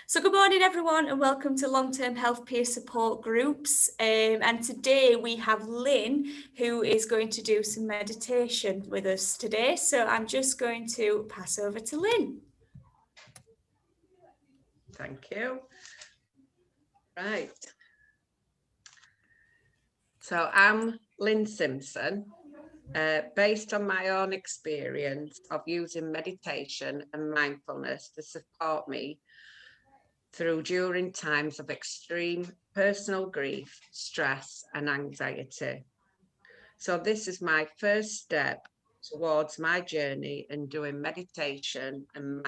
So good morning everyone and welcome to Long-Term Health Peer Support Groups, and today we have Lynn who is going to do some meditation with us today, so I'm just going to pass over to Lynn. Thank you. Right. So I'm Lynn Simpson, based on my own experience of using meditation and mindfulness to support me during times of extreme personal grief, stress and anxiety. So this is my first step towards my journey in doing meditation and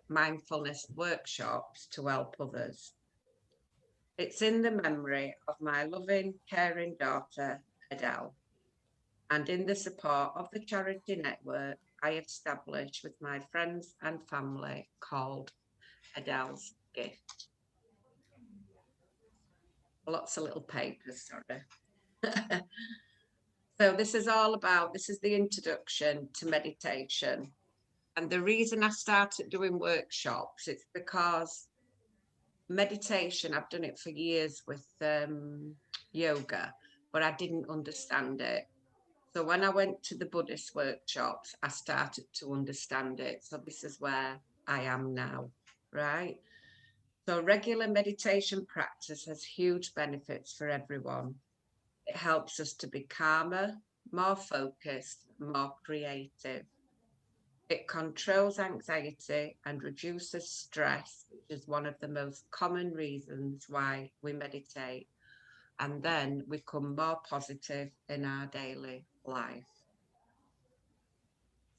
mindfulness workshops to help others. It's in the memory of my loving, caring daughter, Adele, and in the support of the charity network I established with my friends and family called Adele's Gift. Lots of little papers, sorry. So this is the introduction to meditation. And the reason I started doing workshops, it's because meditation, I've done it for years with yoga, but I didn't understand it. So when I went to the Buddhist workshops, I started to understand it. So this is where I am now, right? So regular meditation practice has huge benefits for everyone. It helps us to be calmer, more focused, more creative. It controls anxiety and reduces stress, which is one of the most common reasons why we meditate. And then we become more positive in our daily life.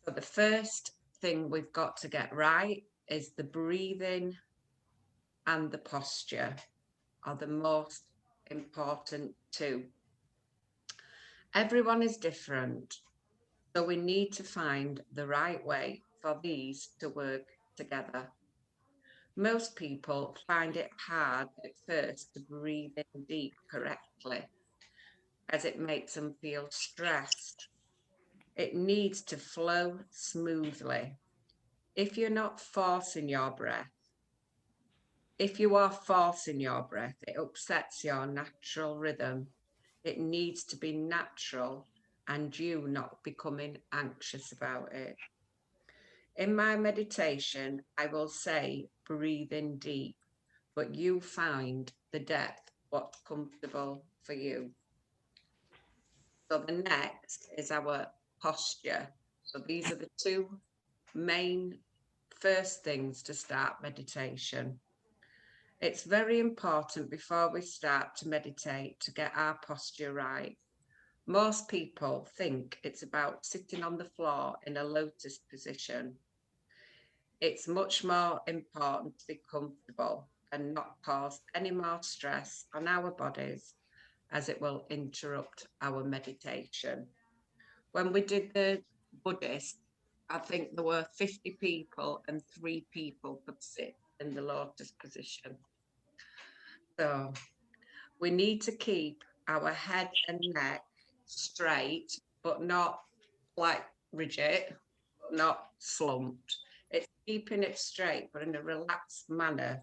So the first thing we've got to get right is the breathing and the posture are the most important two. Everyone is different, so we need to find the right way for these to work together. Most people find it hard at first to breathe in deep correctly, as it makes them feel stressed. It needs to flow smoothly. If you're not forcing your breath, if you are forcing your breath, it upsets your natural rhythm. It needs to be natural and you not becoming anxious about it. In my meditation, I will say, breathe in deep, but you find the depth, what's comfortable for you. So the next is our posture. So these are the two main first things to start meditation. It's very important before we start to meditate to get our posture right. Most people think it's about sitting on the floor in a lotus position. It's much more important to be comfortable and not cause any more stress on our bodies, as it will interrupt our meditation. When we did the Buddhist, I think there were 50 people and 3 people could sit in the lotus position. So we need to keep our head and neck straight, but not like rigid, not slumped. It's keeping it straight, but in a relaxed manner.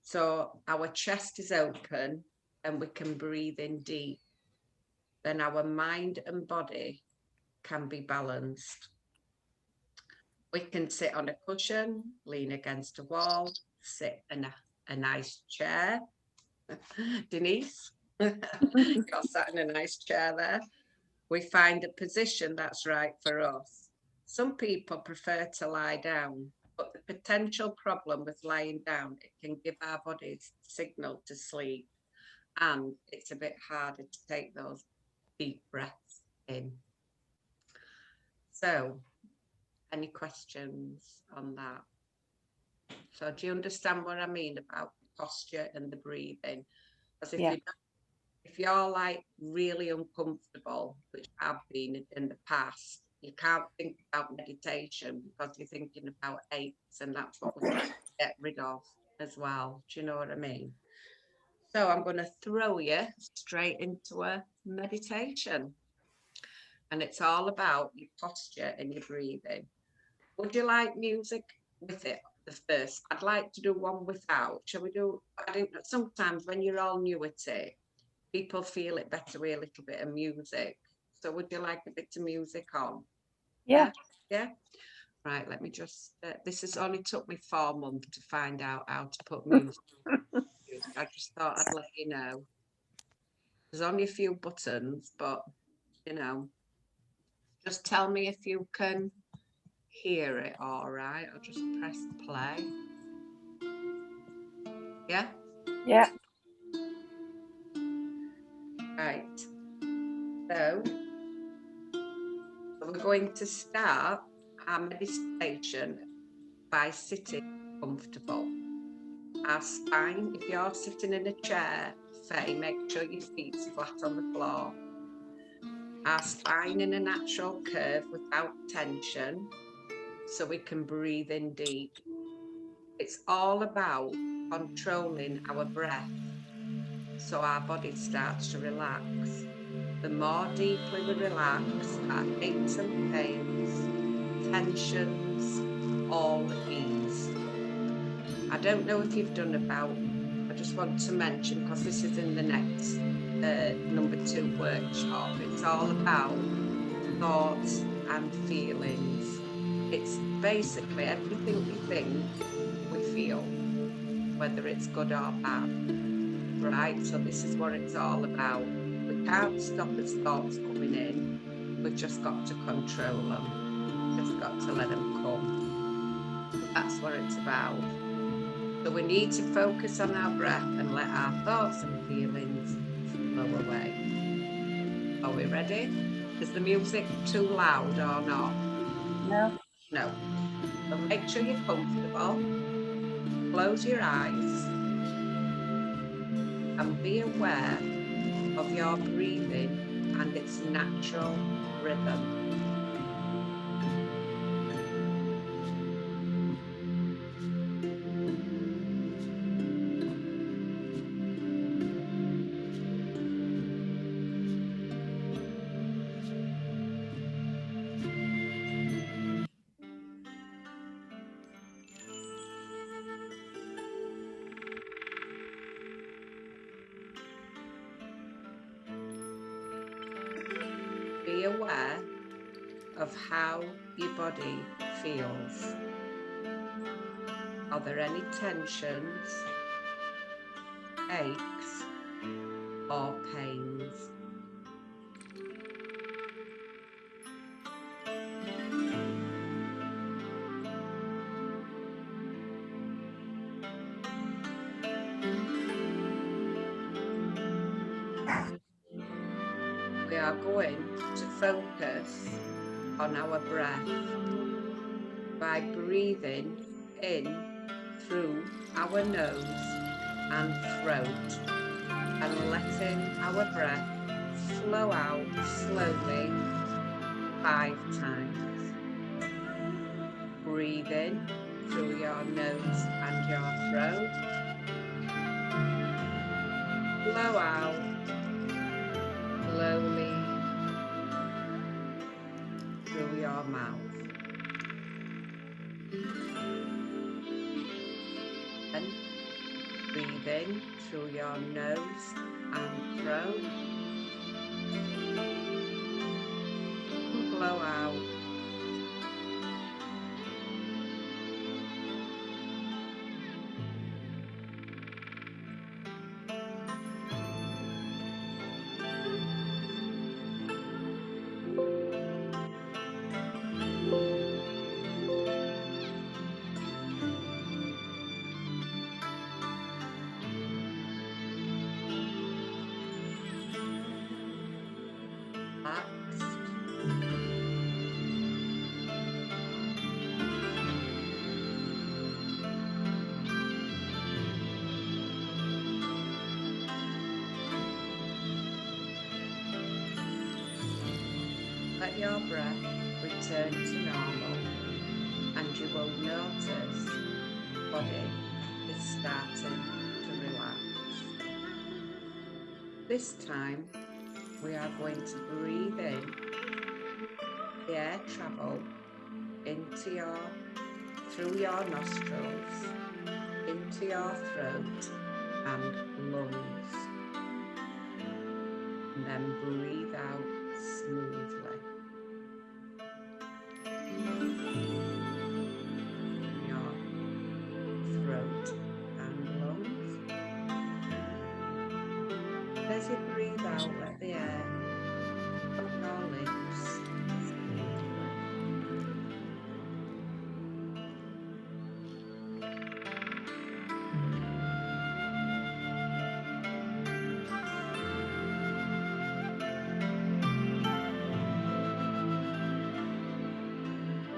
So our chest is open and we can breathe in deep. Then our mind and body can be balanced. We can sit on a cushion, lean against a wall, sit in a nice chair. Denise, got sat in a nice chair there. We find a position that's right for us. Some people prefer to lie down, but the potential problem with lying down, it can give our bodies signal to sleep, and it's a bit harder to take those deep breaths in. So, any questions on that? So do you understand what I mean about the posture and the breathing? Because if you're like really uncomfortable, which I've been in the past, you can't think about meditation because you're thinking about aches, and that's what we're trying to get rid of as well. Do you know what I mean? So I'm going to throw you straight into a meditation. And it's all about your posture and your breathing. Would you like music with it the first. I'd like to do one without. Shall we do? I think that sometimes when you're all new at it, people feel it better with a little bit of music. So would you like a bit of music on? Yeah. Yeah. Right. Let me just. This has only took me 4 months to find out how to put music. I just thought I'd let you know. There's only a few buttons, but just tell me if you can hear it. All right. I'll just press play. Yeah. Yeah. Right. So we're going to start our meditation by sitting comfortable. Our spine, if you're sitting in a chair, say, make sure your feet's flat on the floor. Our spine in a natural curve without tension, so we can breathe in deep. It's all about controlling our breath, so our body starts to relax. The more deeply we relax, our aches and pains, tensions, all ease. I don't know if you've done about, I just want to mention, because this is in the next number 2 workshop, it's all about thoughts and feelings. It's basically everything we think, we feel, whether it's good or bad, right? So this is what it's all about. We can't stop as thoughts coming in. We've just got to control them. Just got to let them come. That's what it's about. So we need to focus on our breath and let our thoughts and feelings flow away. Are we ready? Is the music too loud or not? No. No. So make sure you're comfortable. Close your eyes and be aware of your breathing and its natural rhythm. Be aware of how your body feels. Are there any tensions, aches, or pains? We are going to focus on our breath by breathing in through our nose and throat and letting our breath flow out slowly 5 times. Breathe in through your nose and your throat. Blow out slowly through your mouth. Then breathe in through your nose and throat. And blow out. Let your breath return to normal, and you will notice the body is starting to relax. This time we are going to breathe in, the air travel into your through your nostrils, into your throat and lungs. And then breathe out smoothly. Your throat and lungs. As you breathe out, let the air from your lips smoothly.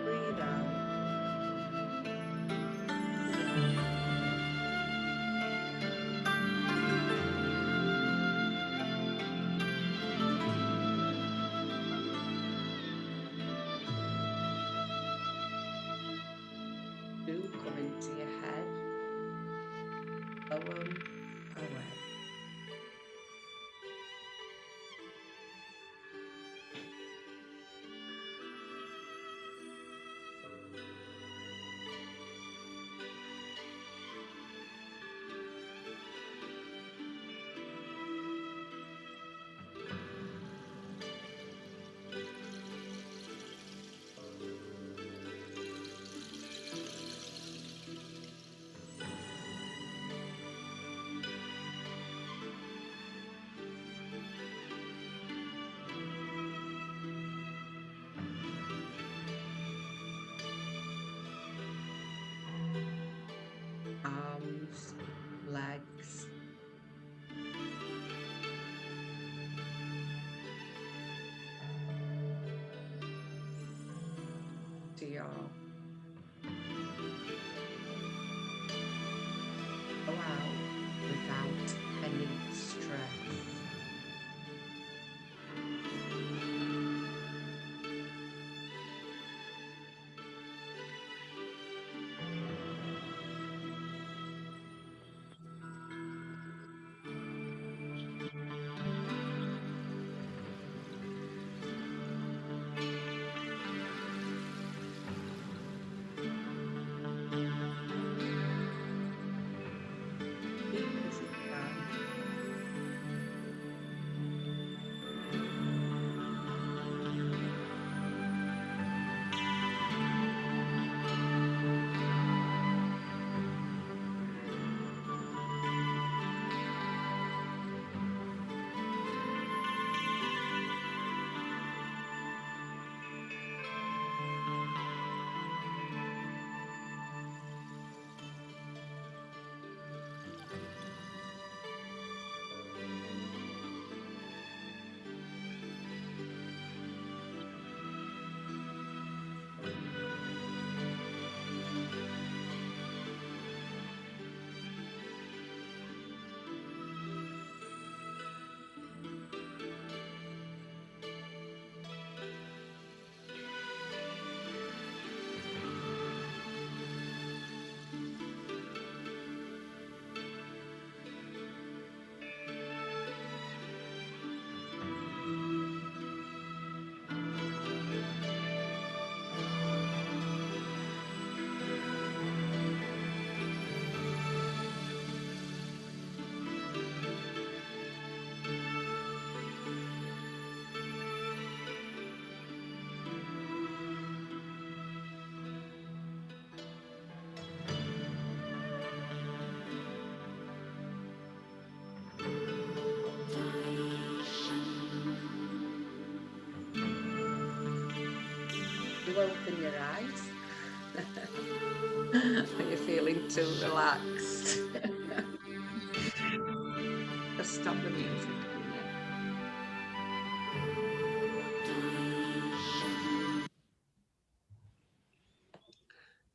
Breathe out. Do come into your head, blow 'em away. Arms, legs, to your go out without any stress. Deep as you can. You open your eyes. Are you feeling too relaxed? Just stop the music a minute.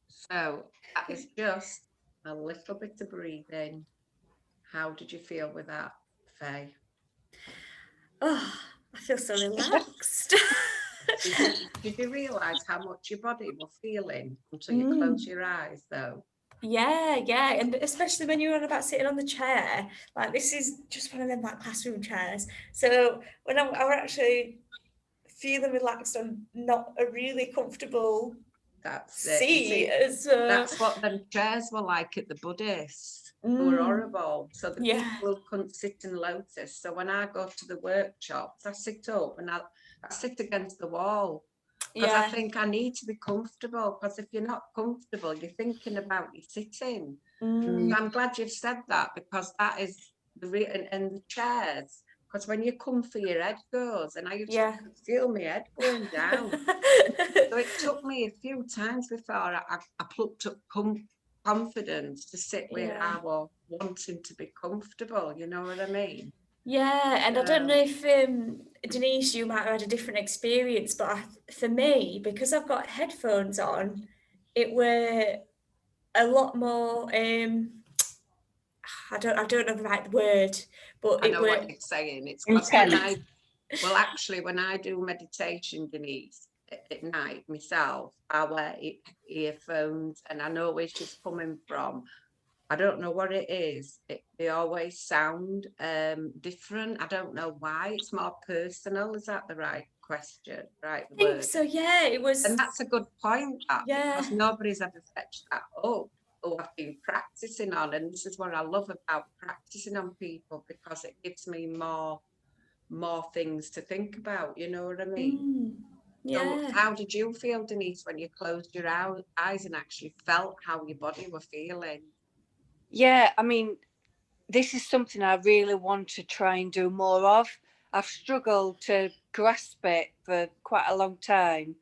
So that is just a little bit of breathing. How did you feel with that, Faye? Oh, I feel so relaxed. Did you realise how much your body was feeling until you close your eyes, though? Yeah, and especially when you're on about sitting on the chair, like this is just one of them like classroom chairs. So when I were actually feeling relaxed on not a really comfortable That's it. You see, that's what them chairs were like at the Buddhists. They were horrible. So the Yeah. people who couldn't sit in lotus. So when I go to the workshops, I sit up and I sit against the wall. Because I Yeah. think I need to be comfortable. Because if you're not comfortable, you're thinking about your sitting. Mm. So I'm glad you've said that, because that is and the chairs. Because when you come for your head goes, and I used Yeah. to feel my head going down. So it took me a few times before I plucked up confidence to sit where Yeah. I was wanting to be comfortable. You know what I mean? Yeah, and I don't know if Denise, you might have had a different experience, but for me, because I've got headphones on, it were a lot more. I don't know the right word, but I it know what were you're saying. It's because Intense. well, actually, when I do meditation, Denise, at night myself, I wear earphones, and I know where she's coming from. I don't know what it is. They always sound different. I don't know why. It's more personal. Is that the right question? Right, the I think word. so. Yeah, it was. And that's a good point, that, Yeah. because nobody's ever fetched that up. Oh, I've been practicing on, and this is what I love about practicing on people, because it gives me more things to think about. You know what I mean? So, Yeah. how did you feel, Denise, when you closed your eyes and actually felt how your body were feeling? Yeah, I mean, this is something I really want to try and do more of. I've struggled to grasp it for quite a long time.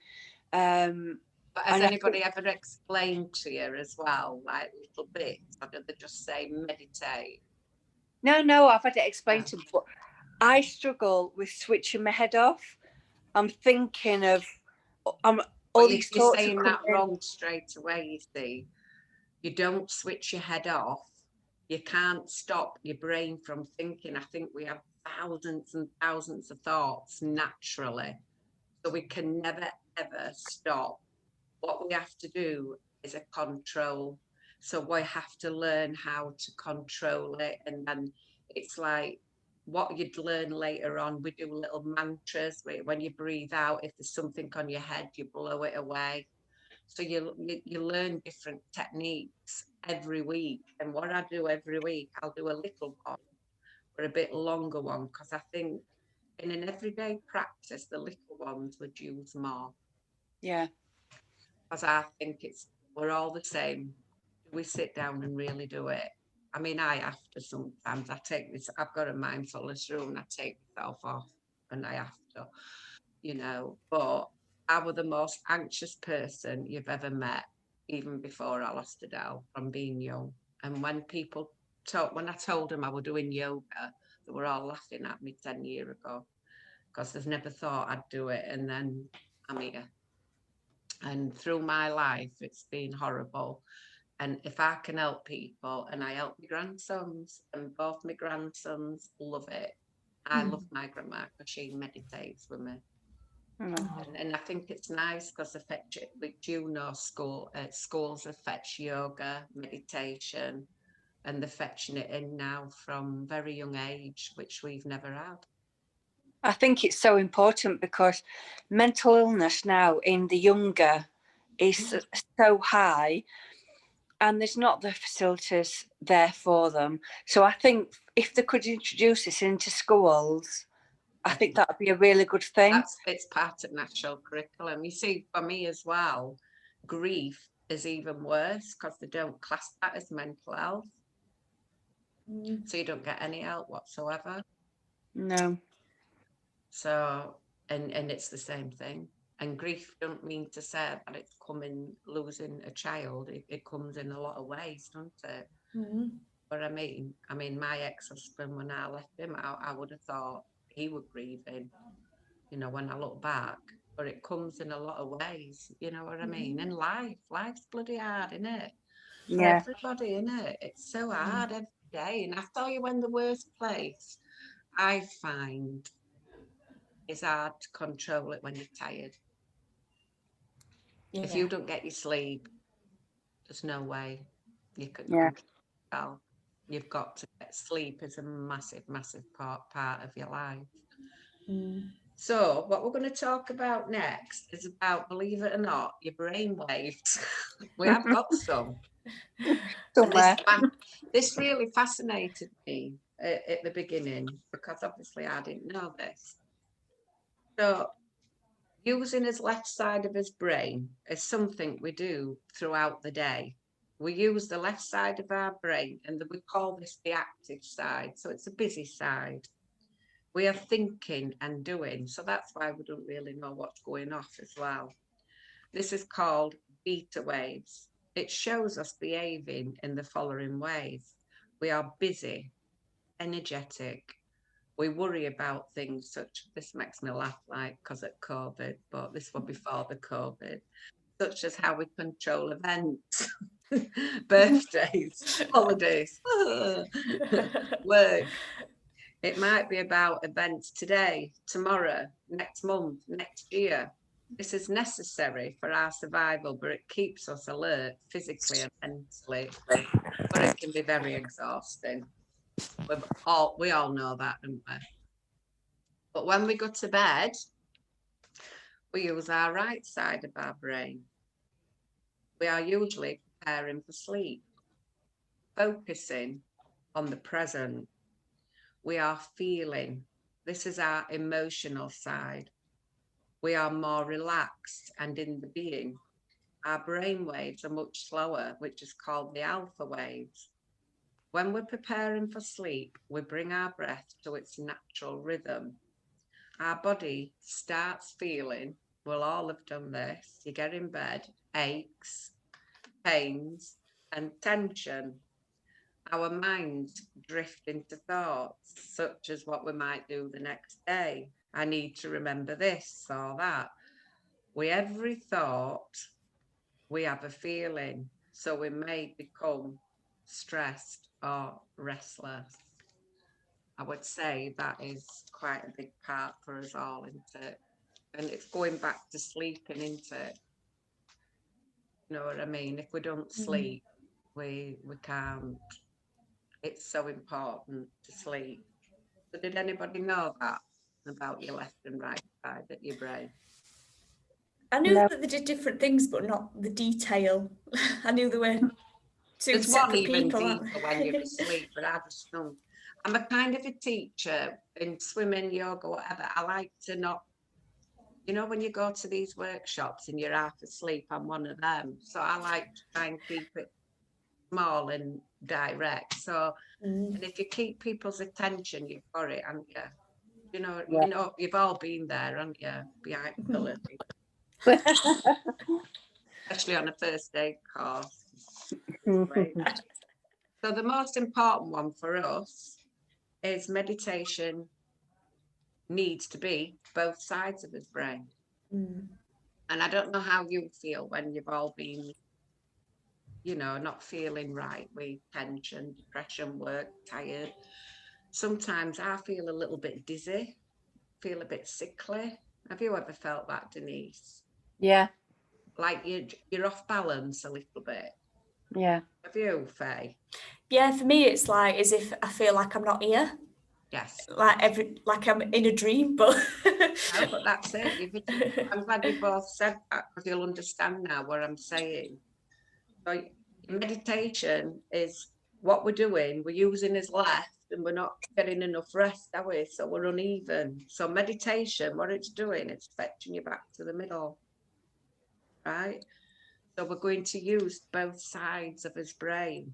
But has And I anybody think, ever explained to you as well, like little bits, or did they just say meditate? no, I've had it explained Oh. to me, but I struggle with switching my head off. I'm thinking of Well, all these you're thoughts are saying coming that in. wrong straight away, you see. You don't switch your head off. You can't stop your brain from thinking. I think we have thousands and thousands of thoughts naturally. So we can never, ever stop. What we have to do is a control. So we have to learn how to control it. And then it's like what you'd learn later on. We do little mantras when you breathe out. If there's something on your head, you blow it away. So you learn different techniques every week. And what I do every week, I'll do a little one or a bit longer one, because I think in an everyday practice, the little ones would use more. Yeah. Because I think we're all the same. We sit down and really do it. I mean, I have to sometimes. I've got a mindfulness room, and I take myself off, and I have to, but I was the most anxious person you've ever met, even before I lost Adele, from being young. And when when I told them I was doing yoga, they were all laughing at me 10 years ago, because they've never thought I'd do it. And then I'm here. And through my life, it's been horrible. And if I can help people, and I help my grandsons, and both my grandsons love it. I love my grandma because she meditates with me. And I think it's nice because with schools have fetched yoga, meditation, and they're fetching it in now from very young age, which we've never had. I think it's so important because mental illness now in the younger is so high, and there's not the facilities there for them. So I think if they could introduce this into schools, I think that would be a really good thing. It's part of national curriculum. You see, for me as well, grief is even worse because they don't class that as mental health. So you don't get any help whatsoever. No. So, and it's the same thing. And grief don't mean to say that it's losing a child. It comes in a lot of ways, doesn't it? But I mean, my ex-husband, when I left him, I would have thought he would grieving, when I look back. But it comes in a lot of ways, you know what I mean? And life's bloody hard, isn't it? For Yeah. everybody, isn't it? It's so hard every day. And I tell you, when the worst place I find is hard to control it when you're tired. Yeah. If you don't get your sleep, there's no way you can Yeah. control. You've got to get sleep is a massive, massive part of your life. So what we're going to talk about next is about, believe it or not, your brain waves. We have got some. Somewhere. And this really fascinated me at the beginning, because obviously I didn't know this. So using his left side of his brain is something we do throughout the day. We use the left side of our brain, and we call this the active side. So it's a busy side. We are thinking and doing. So that's why we don't really know what's going off as well. This is called beta waves. It shows us behaving in the following ways. We are busy, energetic. We worry about things such, this makes me laugh, like, because of COVID, but this was before the COVID, such as how we control events, birthdays, holidays, work. It might be about events today, tomorrow, next month, next year. This is necessary for our survival, but it keeps us alert physically and mentally. But it can be very exhausting. We all know that, don't we? But when we go to bed, we use our right side of our brain. We are usually preparing for sleep, focusing on the present. We are feeling. This is our emotional side. We are more relaxed and in the being. Our brain waves are much slower, which is called the alpha waves. When we're preparing for sleep, we bring our breath to its natural rhythm. Our body starts feeling, we'll all have done this, you get in bed, aches, pains, and tension. Our minds drift into thoughts, such as what we might do the next day. I need to remember this or that. With every thought, we have a feeling, so we may become stressed or restless. I would say that is quite a big part for us all, isn't it? And it's going back to sleeping, isn't it? You know what I mean? If we don't sleep, we can't. It's so important to sleep. So did anybody know that about your left and right side of your brain? I knew No. that they did different things, but not the detail. I knew there were two There's one separate even people. deeper when you're asleep, but I just don't. I'm a kind of a teacher in swimming, yoga, whatever. I like to not, you know, when you go to these workshops and you're half asleep, I'm one of them. So I like to try and keep it small and direct. So, and if you keep people's attention, you've got it, haven't you? Yeah. You know, you've all been there, haven't you? Behind the lily, especially on a first aid course. Great. So the most important one for us is meditation needs to be both sides of his brain. And I don't know how you feel when you've all been, you know, not feeling right with tension, depression, work, tired. Sometimes I feel a little bit dizzy, feel a bit sickly. Have you ever felt that, Denise? Yeah. Like you're off balance a little bit. Yeah. Have you, Faye? Yeah, for me, it's like as if I feel like I'm not here. Yes. Like I'm in a dream, but No, but that's it. I'm glad you both said that, because you'll understand now what I'm saying. So meditation is what we're doing. We're using his left and we're not getting enough rest, are we? So we're uneven. So meditation, what it's doing, it's fetching you back to the middle, right? So we're going to use both sides of his brain.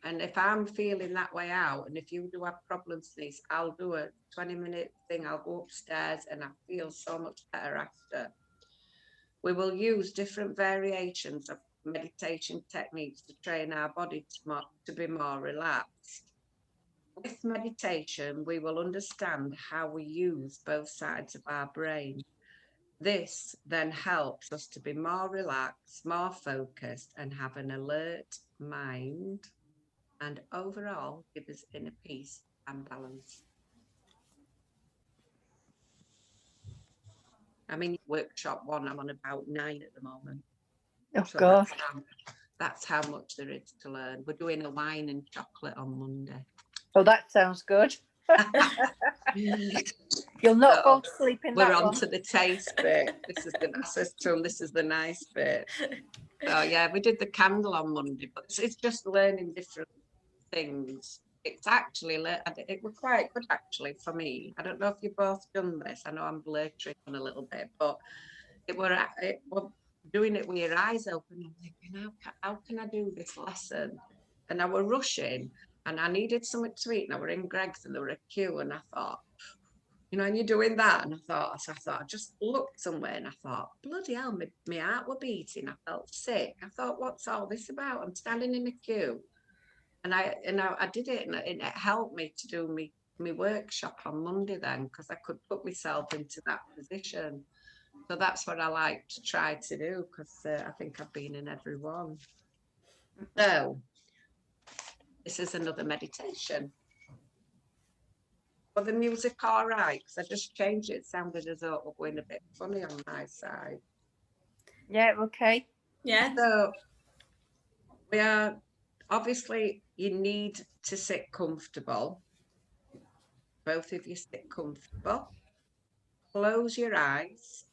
And if I'm feeling that way out, and if you do have problems with this, I'll do a 20-minute thing. I'll go upstairs and I feel so much better after. We will use different variations of meditation techniques to train our body to be more relaxed. With meditation, we will understand how we use both sides of our brain. This then helps us to be more relaxed, more focused, and have an alert mind, and overall give us inner peace and balance. I'm in workshop 1, I'm on about 9 at the moment. Oh, So God. that's how much there is to learn. We're doing a wine and chocolate on Monday. Oh, that sounds good. You'll not So, fall asleep in we're that on one. to the taste bit. This is the system. This is the nice bit. So yeah, we did the candle on Monday, but it's just learning different things. It's actually, it was quite good actually for me. I don't know if you've both done this. I know I'm blurting on a little bit, but it were doing it with your eyes open and thinking, how can I do this lesson? And I were rushing and I needed something to eat and I were in Greg's and there were a queue and I thought, and you're doing that. And I thought, I just looked somewhere and I thought, bloody hell, my heart were beating. I felt sick. I thought, what's all this about? I'm standing in a queue. And I did it and it helped me to do my workshop on Monday then, because I could put myself into that position. So that's what I like to try to do, because I think I've been in every one. So this is another meditation. Was the music all right? Because I just changed it. It sounded as though it was going a bit funny on my side. Yeah, okay. Yeah. So we are, obviously, you need to sit comfortable. Both of you sit comfortable. Close your eyes.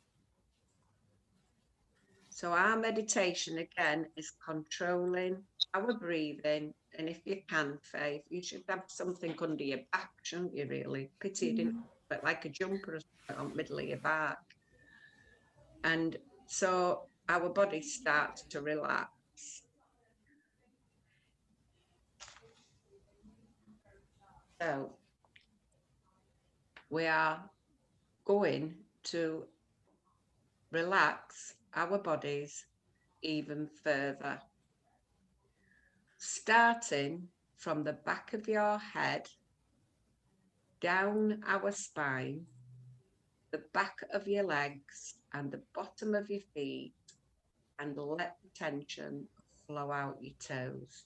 So our meditation, again, is controlling our breathing. And if you can, Faith, you should have something under your back, shouldn't you, really? Pity you didn't put like a jumper on the middle of your back. And so our body starts to relax. So we are going to relax our bodies even further, starting from the back of your head, down our spine, the back of your legs and the bottom of your feet, and let the tension flow out your toes.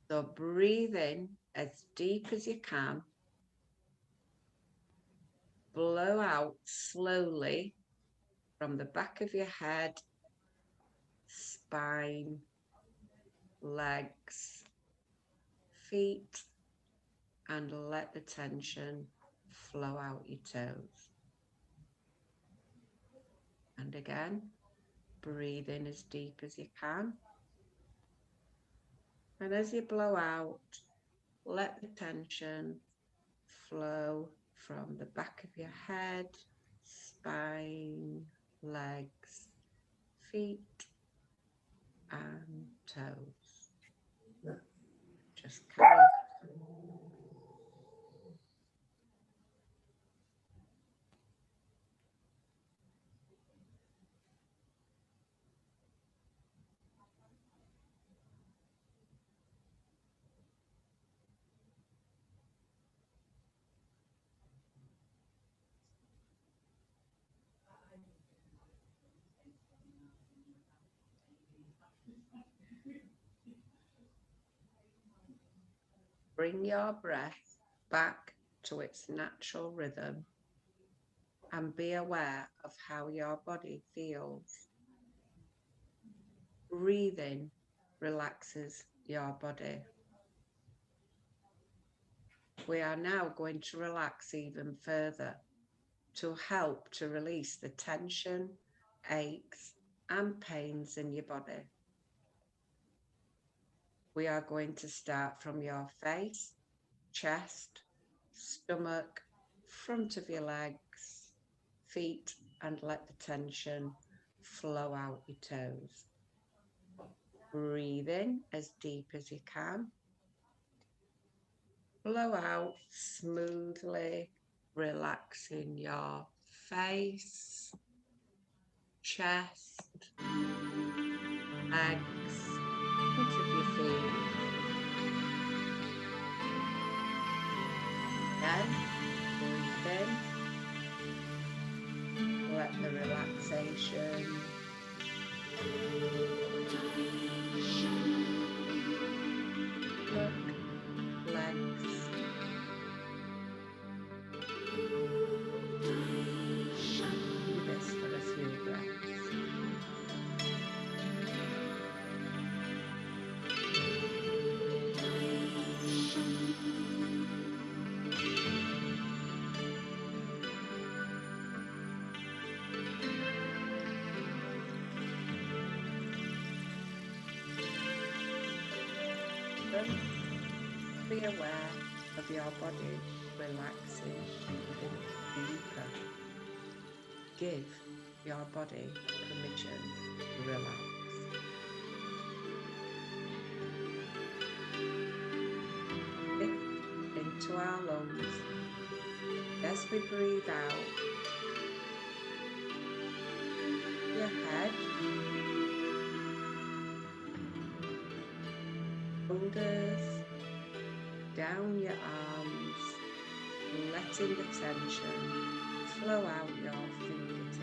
So breathe in as deep as you can. Blow out slowly from the back of your head, spine, legs, feet, and let the tension flow out your toes. And again, breathe in as deep as you can. And as you blow out, let the tension flow from the back of your head, spine, legs, feet, and toes. Just carry on. Bring your breath back to its natural rhythm and be aware of how your body feels. Breathing relaxes your body. We are now going to relax even further to help to release the tension, aches, and pains in your body. We are going to start from your face, chest, stomach, front of your legs, feet, and let the tension flow out your toes. Breathe in as deep as you can. Blow out smoothly, relaxing your face, chest, legs, front of your feet. Then breathe in, let the relaxation look, legs, do this for a few breaths. 7, be aware of your body relaxing even deeper. Give your body permission to relax. Lift into our lungs as we breathe out. Your head, shoulders, down your arms, letting the tension flow out your fingertips.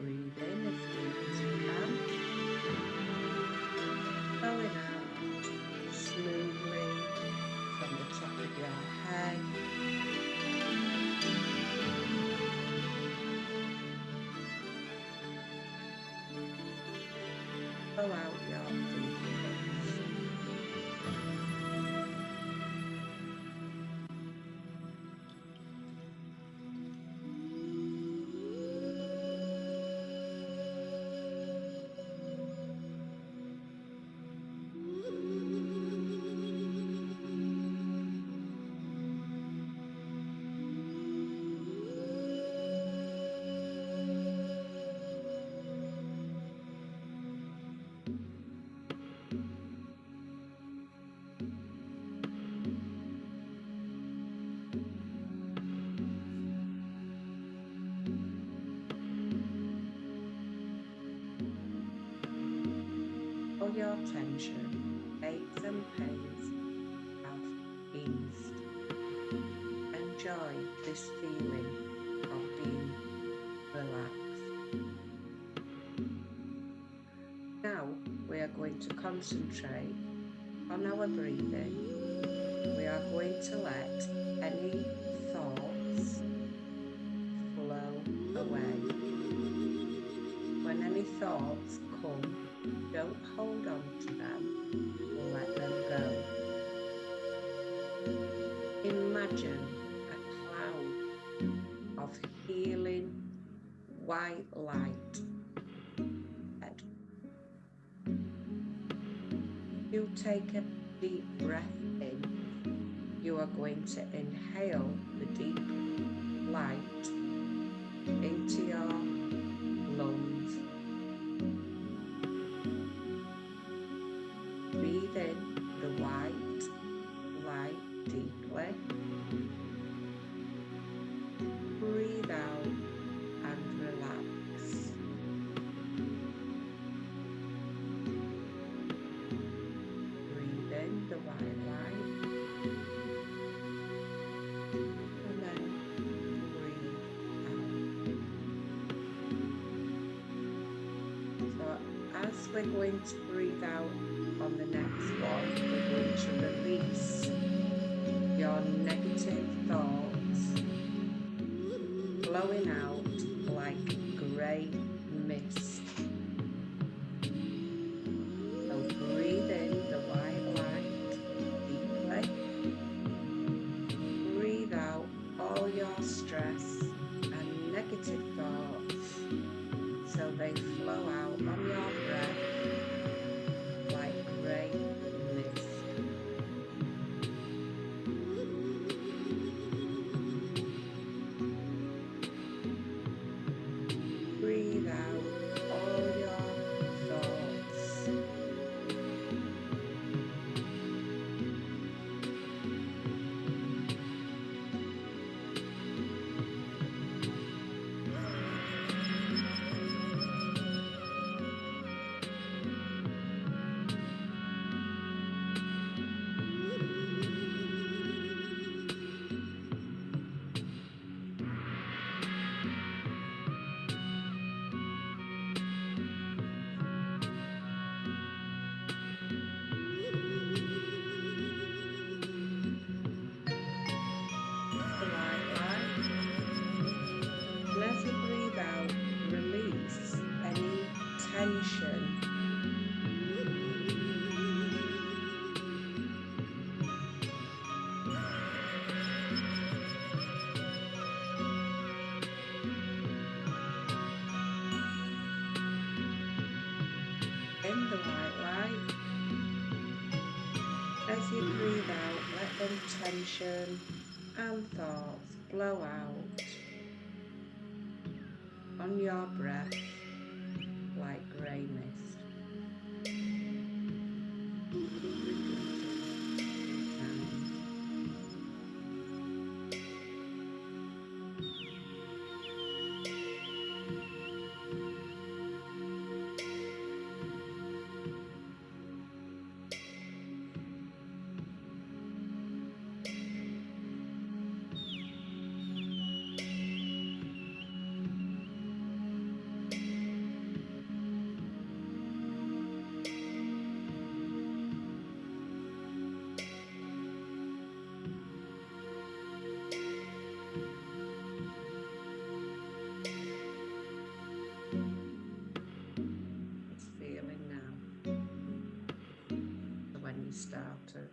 Breathe in as deep as you can, flowing out smoothly from the top of your head. Flow out your fingertips. All your tension, aches and pains have eased. Enjoy this feeling of being relaxed. Now we are going to concentrate on our breathing. We are going to let any thoughts flow away. When any thoughts come, don't hold on to them, let them go. Imagine a cloud of healing white light. You take a deep breath in. You are going to inhale the deep light into your lungs. Breathe in the white light deeply. Breathe out and relax. Breathe in the white light. And then breathe out. So as we're going to breathe out on the next one, we're going to release your negative thoughts flowing out like grey mist. So breathe in the white light deeply. Breathe out all your stress and negative thoughts so they flow out on your breath like grey mist. Breathe out all your thoughts. And as you breathe out, release any tension. In the white light, and tension and thoughts blow out on your breath like grey mist. Keep repeating 3 times. It's feeling now to when you started.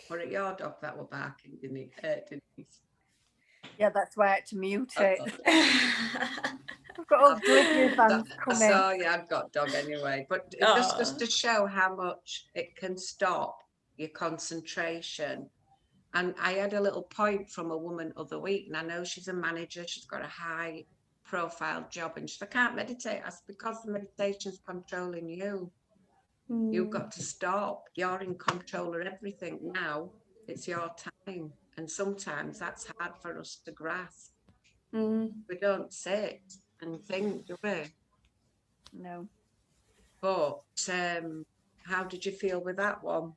Or at your dog that were barking, Denise? Yeah, that's why I had to mute it. I I've got all delivery vans coming. saw you had got dog anyway, but it just to show how much it can stop your concentration. And I had a little point from a woman other week, and I know she's a manager, she's got a high profile job, and she said, I can't meditate. That's because the meditation's controlling you. You've got to stop. You're in control of everything now. It's your time. And sometimes that's hard for us to grasp. We don't sit and think, do we? No. But how did you feel with that one?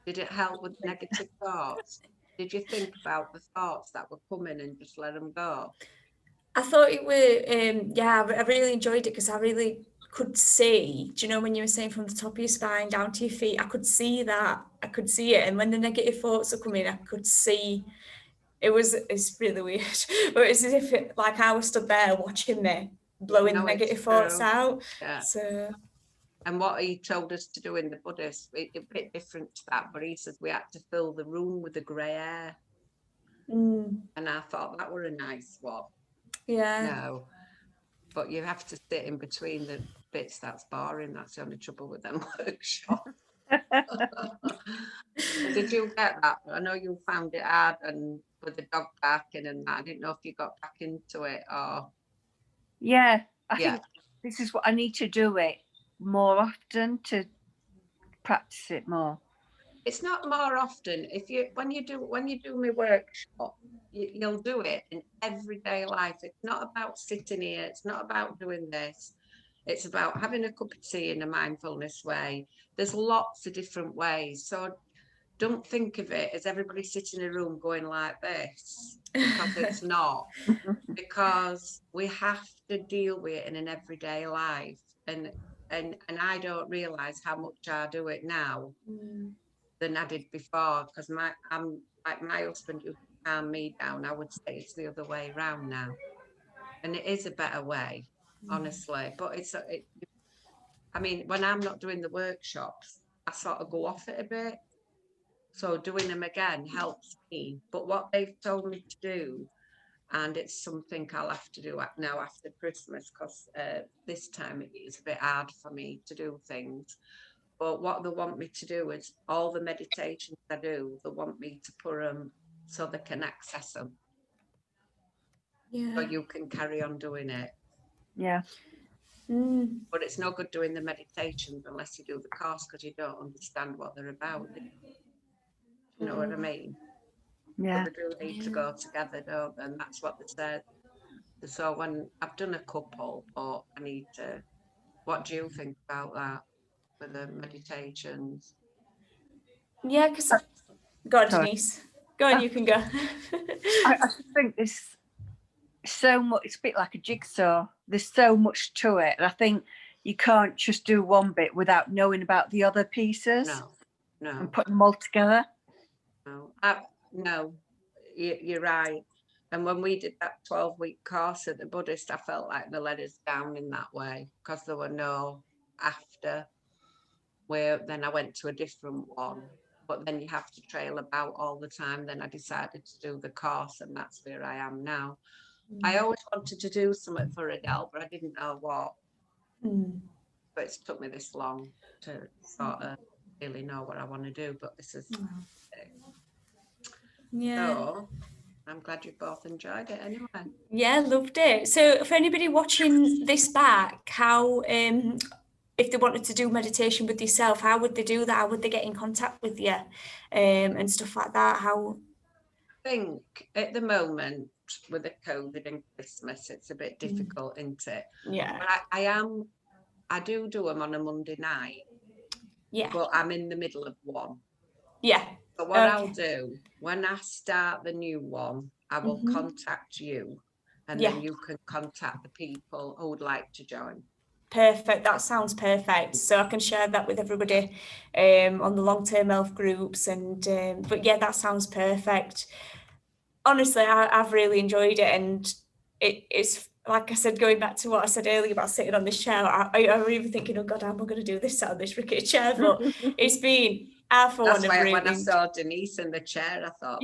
Did it help with negative thoughts? Did you think about the thoughts that were coming and just let them go? I thought it were, yeah, I really enjoyed it because I really could see, do you know, when you were saying from the top of your spine down to your feet, I could see that, I could see it. And when the negative thoughts are coming, I could see, it's really weird, but it's as if like I was stood there watching me blowing the negative thoughts out. Yeah. So. And what he told us to do in the Buddhist, a bit different to that, but he says we had to fill the room with the grey air. And I thought that were a nice one. Yeah. No, but you have to sit in between the bits that's boring. That's the only trouble with them workshops. Did you get that? I know you found it hard, and with the dog barking and that. I didn't know if you got back into it or. Yeah, I think this is what I need to do it more often to practice it more. It's not more often. When you do my workshop, you'll do it in everyday life. It's not about sitting here. It's not about doing this. It's about having a cup of tea in a mindfulness way. There's lots of different ways. So don't think of it as everybody sitting in a room going like this, because it's not. Because we have to deal with it in an everyday life. And I don't realise how much I do it now than I did before, because I'm like my husband who calmed me down. I would say it's the other way around now, and it is a better way, honestly. But I mean, when I'm not doing the workshops, I sort of go off it a bit. So doing them again helps me. But what they've told me to do, and it's something I'll have to do now after Christmas, because this time it is a bit hard for me to do things. But what they want me to do is all the meditations I do, they want me to put them so they can access them. Yeah. So you can carry on doing it. Yeah. But it's no good doing the meditations unless you do the course, because you don't understand what they're about. You know what I mean? Yeah. So they do need to go together, don't they? And that's what they said. So when I've done a couple, but I need to. What do you think about that with the meditations? Yeah, because go on, Denise. Go on, you can go. I just think there's so much. It's a bit like a jigsaw. There's so much to it, and I think you can't just do one bit without knowing about the other pieces. No. No, and putting them all together? no, no, you're right. And when we did that 12-week course at the Buddhist, I felt like they let us down in that way because there were no after. Where then I went to a different one, but then you have to trail about all the time. Then I decided to do the course, and that's where I am now. I always wanted to do something for Adele, but I didn't know what. But it's took me this long to sort of really know what I want to do. But this is Yeah. so I'm glad you both enjoyed it anyway. Yeah, loved it. So for anybody watching this back, how if they wanted to do meditation with yourself, how would they do that? How would they get in contact with you and stuff like that? How? I think at the moment with the COVID and Christmas, it's a bit difficult, isn't it? Yeah. But I do them on a Monday night. Yeah. But I'm in the middle of one. Yeah. But what I'll Okay. do when I start the new one, I will contact you, and Yeah. then you can contact the people who would like to join. Perfect. That sounds perfect. So I can share that with everybody on the long-term health groups. And but yeah, that sounds perfect. Honestly, I've really enjoyed it, and it's like I said, going back to what I said earlier about sitting on this chair. I'm even thinking, oh God, how am I going to do this out of this rickety chair? But it's been for That's one why of when I really. saw Denise in the chair, I thought,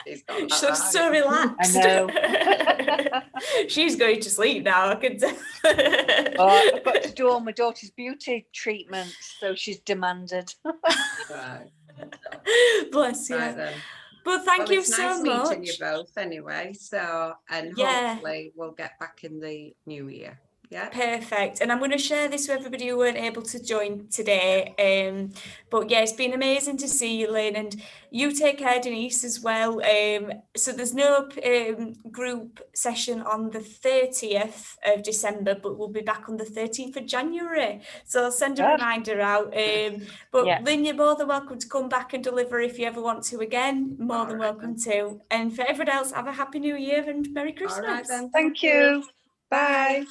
he's got that She looks right. so relaxed. I know. She's going to sleep now. I can tell. Oh, I've got to do all my daughter's beauty treatments, so she's demanded. Right. Bless you. Right then. But thank you it's so nice much. meeting you both anyway. So, and Yeah. hopefully we'll get back in the new year. Yeah. Perfect. And I'm going to share this with everybody who weren't able to join today. But yeah, it's been amazing to see you, Lynn, and you take care, Denise, as well. So there's no group session on the 30th of December, but we'll be back on the 13th of January. So I'll send a reminder out. But Yeah. Lynn, you're more than welcome to come back and deliver if you ever want to again. More than welcome to. And for everyone else, have a happy new year and Merry Christmas. All right then. Thank you. Bye.